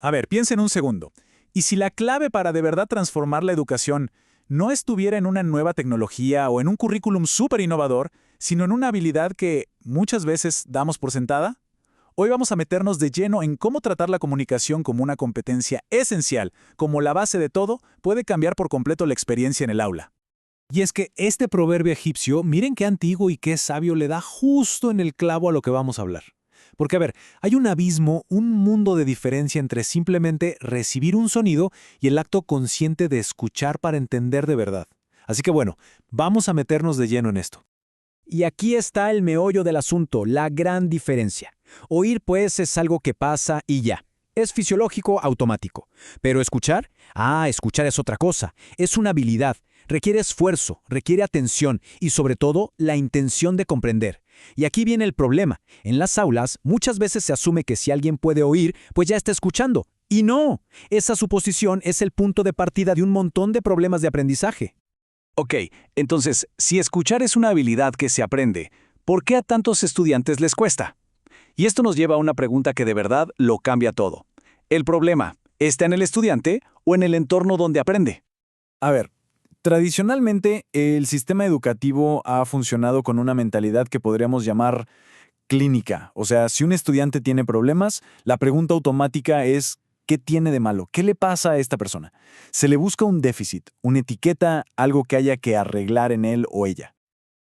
A ver, piensen un segundo. ¿Y si la clave para de verdad transformar la educación no estuviera en una nueva tecnología o en un currículum súper innovador, sino en una habilidad que muchas veces damos por sentada? Hoy vamos a meternos de lleno en cómo tratar la comunicación como una competencia esencial, como la base de todo, puede cambiar por completo la experiencia en el aula. Y es que este proverbio egipcio, miren qué antiguo y qué sabio le da justo en el clavo a lo que vamos a hablar. Porque, a ver, hay un abismo, un mundo de diferencia entre simplemente recibir un sonido y el acto consciente de escuchar para entender de verdad. Así que bueno, vamos a meternos de lleno en esto. Y aquí está el meollo del asunto, la gran diferencia. Oír, pues, es algo que pasa y ya. Es fisiológico, automático. Pero escuchar, escuchar es otra cosa. Es una habilidad. Requiere esfuerzo, requiere atención y sobre todo la intención de comprender. Y aquí viene el problema. En las aulas muchas veces se asume que si alguien puede oír, pues ya está escuchando. Y no, esa suposición es el punto de partida de un montón de problemas de aprendizaje. Ok, entonces, si escuchar es una habilidad que se aprende, ¿por qué a tantos estudiantes les cuesta? Y esto nos lleva a una pregunta que de verdad lo cambia todo. ¿El problema está en el estudiante o en el entorno donde aprende? A ver, tradicionalmente el sistema educativo ha funcionado con una mentalidad que podríamos llamar clínica. O sea, si un estudiante tiene problemas, la pregunta automática es ¿qué tiene de malo? ¿Qué le pasa a esta persona? Se le busca un déficit, una etiqueta, algo que haya que arreglar en él o ella.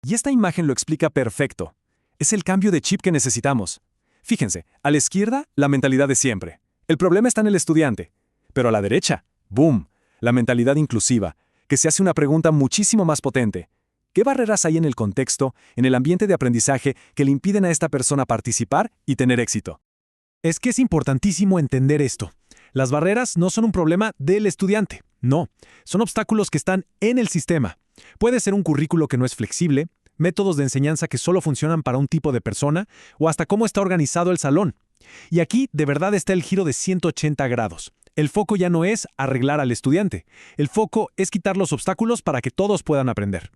Y esta imagen lo explica perfecto. Es el cambio de chip que necesitamos. Fíjense, a la izquierda, la mentalidad de siempre. El problema está en el estudiante. Pero a la derecha, ¡boom!, la mentalidad inclusiva, que se hace una pregunta muchísimo más potente. ¿Qué barreras hay en el contexto, en el ambiente de aprendizaje, que le impiden a esta persona participar y tener éxito? Es que es importantísimo entender esto. Las barreras no son un problema del estudiante, no. Son obstáculos que están en el sistema. Puede ser un currículo que no es flexible, métodos de enseñanza que solo funcionan para un tipo de persona, o hasta cómo está organizado el salón. Y aquí de verdad está el giro de 180 grados. El foco ya no es arreglar al estudiante. El foco es quitar los obstáculos para que todos puedan aprender.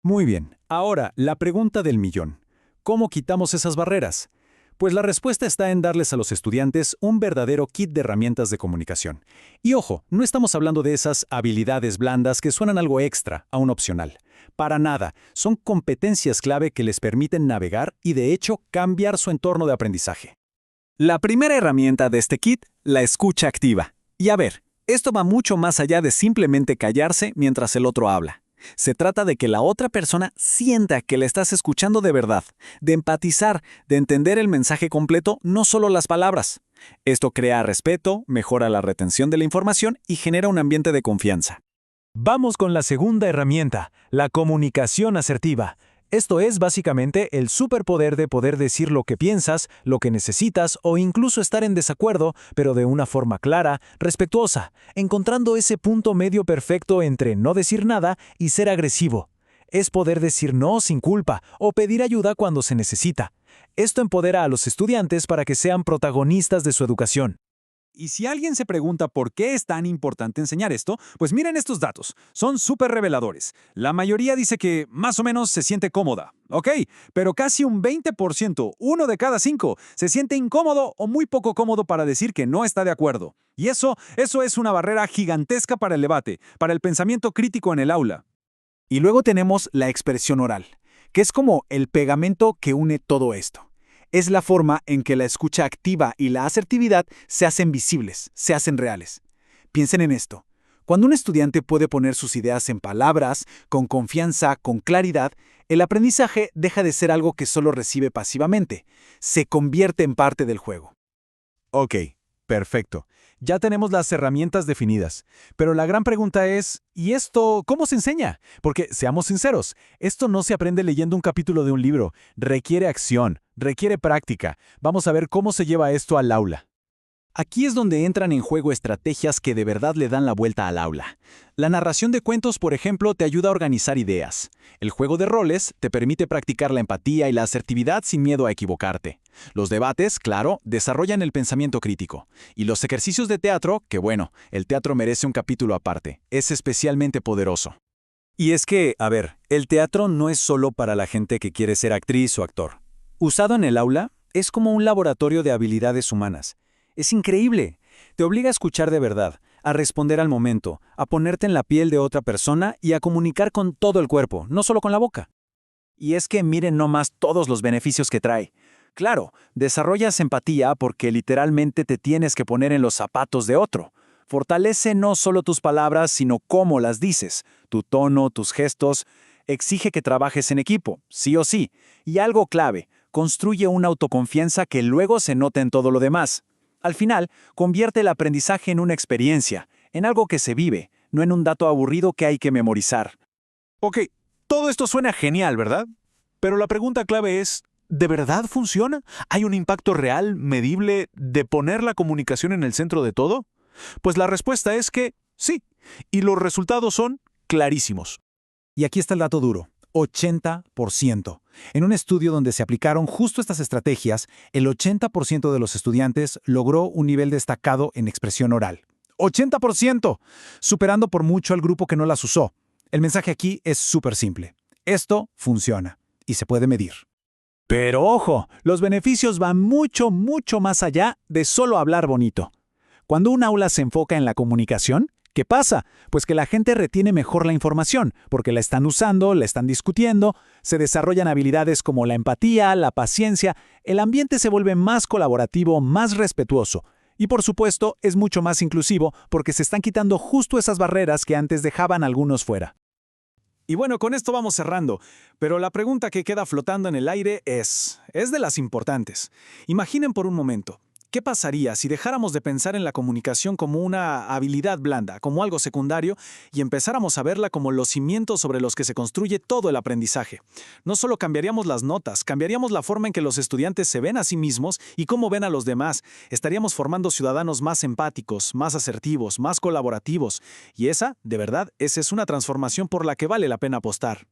Muy bien, ahora la pregunta del millón. ¿Cómo quitamos esas barreras? Pues la respuesta está en darles a los estudiantes un verdadero kit de herramientas de comunicación. Y ojo, no estamos hablando de esas habilidades blandas que suenan algo extra, a un opcional. Para nada, son competencias clave que les permiten navegar y de hecho cambiar su entorno de aprendizaje. La primera herramienta de este kit, la escucha activa. Y a ver, esto va mucho más allá de simplemente callarse mientras el otro habla. Se trata de que la otra persona sienta que le estás escuchando de verdad, de empatizar, de entender el mensaje completo, no solo las palabras. Esto crea respeto, mejora la retención de la información y genera un ambiente de confianza. Vamos con la segunda herramienta, la comunicación asertiva. Esto es básicamente el superpoder de poder decir lo que piensas, lo que necesitas o incluso estar en desacuerdo, pero de una forma clara, respetuosa, encontrando ese punto medio perfecto entre no decir nada y ser agresivo. Es poder decir no sin culpa o pedir ayuda cuando se necesita. Esto empodera a los estudiantes para que sean protagonistas de su educación. Y si alguien se pregunta por qué es tan importante enseñar esto, pues miren estos datos. Son súper reveladores. La mayoría dice que más o menos se siente cómoda. Ok, pero casi un 20%, uno de cada 5, se siente incómodo o muy poco cómodo para decir que no está de acuerdo. Y eso es una barrera gigantesca para el debate, para el pensamiento crítico en el aula. Y luego tenemos la expresión oral, que es como el pegamento que une todo esto. Es la forma en que la escucha activa y la asertividad se hacen visibles, se hacen reales. Piensen en esto. Cuando un estudiante puede poner sus ideas en palabras, con confianza, con claridad, el aprendizaje deja de ser algo que solo recibe pasivamente. Se convierte en parte del juego. Ok, perfecto. Ya tenemos las herramientas definidas. Pero la gran pregunta es, ¿y esto cómo se enseña? Porque, seamos sinceros, esto no se aprende leyendo un capítulo de un libro. Requiere acción, requiere práctica. Vamos a ver cómo se lleva esto al aula. Aquí es donde entran en juego estrategias que de verdad le dan la vuelta al aula. La narración de cuentos, por ejemplo, te ayuda a organizar ideas. El juego de roles te permite practicar la empatía y la asertividad sin miedo a equivocarte. Los debates, claro, desarrollan el pensamiento crítico. Y los ejercicios de teatro, que bueno, el teatro merece un capítulo aparte. Es especialmente poderoso. Y es que, a ver, el teatro no es solo para la gente que quiere ser actriz o actor. Usado en el aula, es como un laboratorio de habilidades humanas. Es increíble. Te obliga a escuchar de verdad, a responder al momento, a ponerte en la piel de otra persona y a comunicar con todo el cuerpo, no solo con la boca. Y es que miren nomás todos los beneficios que trae. Claro, desarrollas empatía porque literalmente te tienes que poner en los zapatos de otro. Fortalece no solo tus palabras, sino cómo las dices, tu tono, tus gestos. Exige que trabajes en equipo, sí o sí. Y algo clave, construye una autoconfianza que luego se nota en todo lo demás. Al final, convierte el aprendizaje en una experiencia, en algo que se vive, no en un dato aburrido que hay que memorizar. Ok, todo esto suena genial, ¿verdad? Pero la pregunta clave es, ¿de verdad funciona? ¿Hay un impacto real, medible, de poner la comunicación en el centro de todo? Pues la respuesta es que sí, y los resultados son clarísimos. Y aquí está el dato duro, 80%. En un estudio donde se aplicaron justo estas estrategias, el 80% de los estudiantes logró un nivel destacado en expresión oral. ¡80%! Superando por mucho al grupo que no las usó. El mensaje aquí es súper simple. Esto funciona y se puede medir. Pero ojo, los beneficios van mucho, mucho más allá de solo hablar bonito. Cuando un aula se enfoca en la comunicación, ¿qué pasa? Pues que la gente retiene mejor la información, porque la están usando, la están discutiendo, se desarrollan habilidades como la empatía, la paciencia, el ambiente se vuelve más colaborativo, más respetuoso. Y por supuesto, es mucho más inclusivo porque se están quitando justo esas barreras que antes dejaban a algunos fuera. Y bueno, con esto vamos cerrando, pero la pregunta que queda flotando en el aire es de las importantes. Imaginen por un momento, ¿qué pasaría si dejáramos de pensar en la comunicación como una habilidad blanda, como algo secundario, y empezáramos a verla como los cimientos sobre los que se construye todo el aprendizaje? No solo cambiaríamos las notas, cambiaríamos la forma en que los estudiantes se ven a sí mismos y cómo ven a los demás. Estaríamos formando ciudadanos más empáticos, más asertivos, más colaborativos. Y esa, de verdad, esa es una transformación por la que vale la pena apostar.